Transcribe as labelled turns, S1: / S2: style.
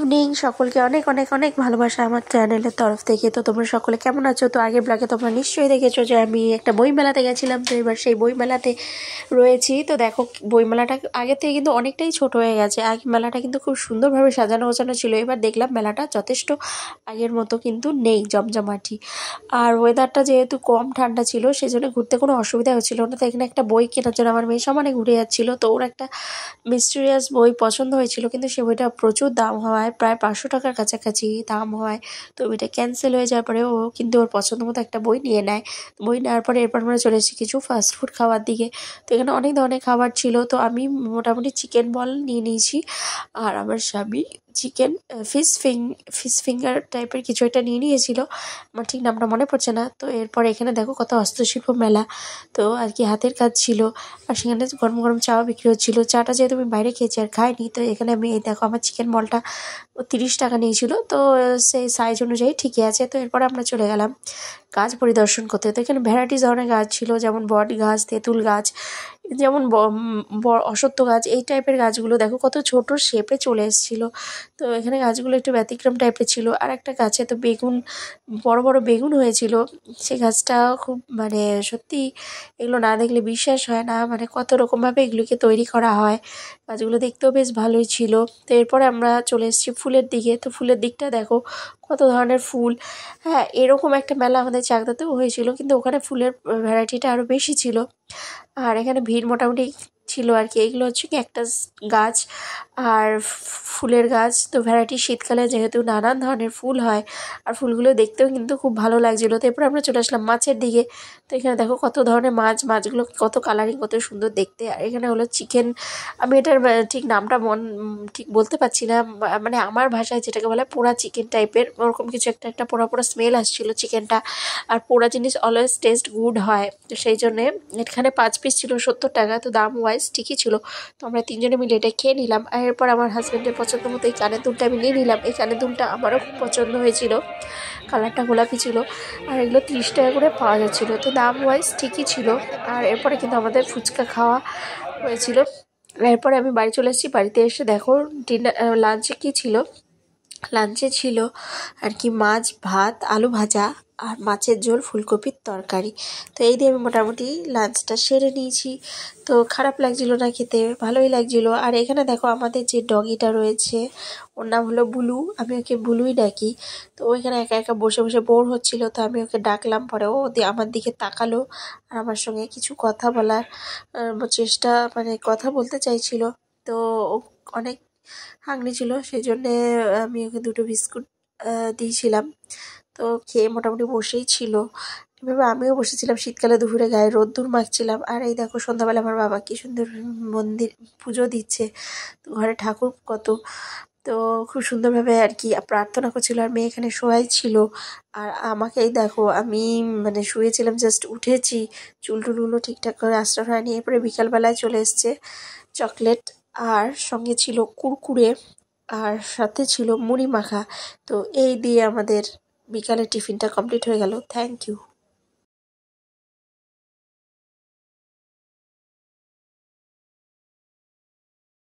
S1: Evening সকলকে অনেক অনেক অনেক ভালোবাসা আমার চ্যানেলের তরফ থেকে। তো তোমরা সকলে কেমন আছো? তো আগের ব্লগে তোমরা নিশ্চয়ই দেখেছো যে আমি একটা বইমেলাতে গেছিলাম। তো এবার সেই বইমেলাতে রয়েছি। তো দেখো বইমেলাটা আগে থেকে কিন্তু অনেকটাই ছোট হয়ে গেছে। আগে মেলাটা কিন্তু খুব সুন্দরভাবে সাজানো গোছানো ছিল। এবার দেখলাম মেলাটা যথেষ্ট আগের মতো কিন্তু নেই, জমজমাটি। আর ওয়েদারটা যেহেতু কম ঠান্ডা ছিল সেজন্য ঘুরতে কোনো অসুবিধা হচ্ছিল না। তো এখানে একটা বই কেনার জন্য আমার মেয়ে সমানে ঘুরে যাচ্ছিলো। তো ওর একটা মিস্টিরিয়াস বই পছন্দ হয়েছিল, কিন্তু সে বইটা প্রচুর দাম হওয়ায়, প্রায় 500 টাকার কাছাকাছি দাম হওয়ায় তো বইটা ক্যান্সেল হয়ে যাওয়ার পরে ও কিন্তু ওর পছন্দ মতো একটা বই নিয়ে নেয়। বই নেওয়ার পরে এরপর আমরা চলে এসেছি কিছু ফাস্টফুড খাওয়ার দিকে। তো এখানে অনেক ধরনের খাবার ছিল। তো আমি মোটামুটি চিকেন বল নিয়ে নিয়েছি, আর আমার স্বামী চিকেন ফিশ ফিঙ্গার টাইপের কিছু একটা নিয়ে নিয়েছিল, আমার ঠিক নামটা মনে পড়ছে না। তো এরপর এখানে দেখো কত হস্তশিল্প মেলা, তো আর কি হাতের কাজ ছিল। আর সেখানে গরম গরম চাও বিক্রি হচ্ছিলো। চাটা যেহেতু আমি বাইরে খেয়েছি আর খাইনি, তো এখানে আমি এই দেখো আমার চিকেন বলটা 30 টাকা নিয়েছিল। তো সেই সাইজ অনুযায়ী ঠিকই আছে। তো এরপর আমরা চলে গেলাম গাছ পরিদর্শন করতে। তো এখানে ভ্যারাইটিস ধরনের গাছ ছিল, যেমন বট গাছ, তেঁতুল গাছ, যেমন অশ্বত্থ গাছ, এই টাইপের গাছগুলো দেখো কত ছোট শেপে চলে এসেছিলো। তো এখানে গাছগুলো একটু ব্যতিক্রম টাইপের ছিল। আর একটা গাছে তো বেগুন, বড় বড় বেগুন হয়েছিল। সেই গাছটা খুব মানে সত্যি এগুলো না দেখলে বিশ্বাস হয় না, মানে কত রকমভাবে এগুলোকে তৈরি করা হয়। গাছগুলো দেখতেও বেশ ভালোই ছিল। তো এরপরে আমরা চলে এসেছি ফুলের দিকে। তো ফুলের দিকটা দেখো কত ধরনের ফুল। হ্যাঁ, এরকম একটা মেলা আমাদের চাকদাতেও হয়েছিল, কিন্তু ওখানে ফুলের ভ্যারাইটিটা আরও বেশি ছিল। আর এখানে ভিড় মোটামুটি ছিল আর কি। এগুলো হচ্ছে ক্যাকটাস গাছ আর ফুলের গাছ। তো ভ্যারাইটি শীতকালে যেহেতু নানান ধরনের ফুল হয়, আর ফুলগুলো দেখতেও কিন্তু খুব ভালো লাগছিলো। তো এরপর আমরা চলে আসলাম মাছের দিকে। তো এখানে দেখো কত ধরনের মাছগুলো কত কালারিং, কত সুন্দর দেখতে। আর এখানে হলো চিকেন, আমি এটার ঠিক নামটা ঠিক বলতে পারছি না, মানে আমার ভাষায় যেটাকে বলে পোড়া চিকেন টাইপের, ওরকম কিছু একটা পোড়া পোড়া স্মেল আসছিলো চিকেনটা। আর পোড়া জিনিস অলওয়েজ টেস্ট গুড হয়, তো সেই জন্যে এখানে 5 পিস ছিল 70 টাকা। তো দাম ওয়াইজ ঠিকই ছিল। তো আমরা 3 জনে মিলে এটা খেয়ে নিলাম। আর এরপর আমার হাজব্যান্ডের পছন্দ মতো এই কানের দুলটা আমি নিয়ে নিলাম। এই কানের দুলটা আমারও খুব পছন্দ হয়েছিল, কালারটা গোলাপি ছিল। আর এগুলো 30 টাকা করে পাওয়া যাচ্ছিলো, তো দাম ওয়াইজ ঠিকই ছিল। আর এরপরে কিন্তু আমাদের ফুচকা খাওয়া হয়েছিল। এরপরে আমি বাড়ি চলে এসেছি। বাড়িতে এসে দেখো লাঞ্চে কী ছিল। লাঞ্চে ছিল আর কি মাছ, ভাত, আলু ভাজা আর মাছের ঝোল, ফুলকপির তরকারি। তো এই দিয়ে আমি মোটামুটি লাঞ্চটা সেরে নিয়েছি। তো খারাপ লাগছিল না খেতে, ভালোই লাগছিলো। আর এখানে দেখো আমাদের যে ডগিটা রয়েছে, ওর নাম হলো বুলু, আমি ওকে বুলুই ডাকি। তো ওইখানে একা একা বসে বসে বোর হচ্ছিল, তো আমি ওকে ডাকলাম। পরে ও আমার দিকে তাকালো আর আমার সঙ্গে কিছু কথা বলার চেষ্টা, মানে কথা বলতে চাইছিল। তো ও অনেক হাংরি ছিল, সেই জন্যে আমি ওকে 2টো বিস্কুট দিয়েছিলাম। তো খেয়ে মোটামুটি বসেই ছিল। এভাবে আমিও বসেছিলাম, শীতকালে দুপুরে গায়ে রোদ্দুর মাখছিলাম। আর এই দেখো সন্ধ্যাবেলা আমার বাবা কি সুন্দর মন্দির পুজো দিচ্ছে। তো ঘরে ঠাকুর কত, তো খুব সুন্দরভাবে আর কি প্রার্থনা করছিল। আর মেয়ে এখানে শোয়াই ছিল। আর আমাকেই দেখো আমি মানে শুয়েছিলাম, জাস্ট উঠেছি, চুল টুলগুলো ঠিকঠাক করে আশ্রয় হয়নি। এরপরে বিকালবেলায় চলে এসছে চকলেট, আর সঙ্গে ছিল কুরকুরে, আর সাথে ছিল মুড়ি মাখা। তো এই দিয়ে আমাদের বিকালের টিফিনটা কমপ্লিট হয়ে গেল। Thank you.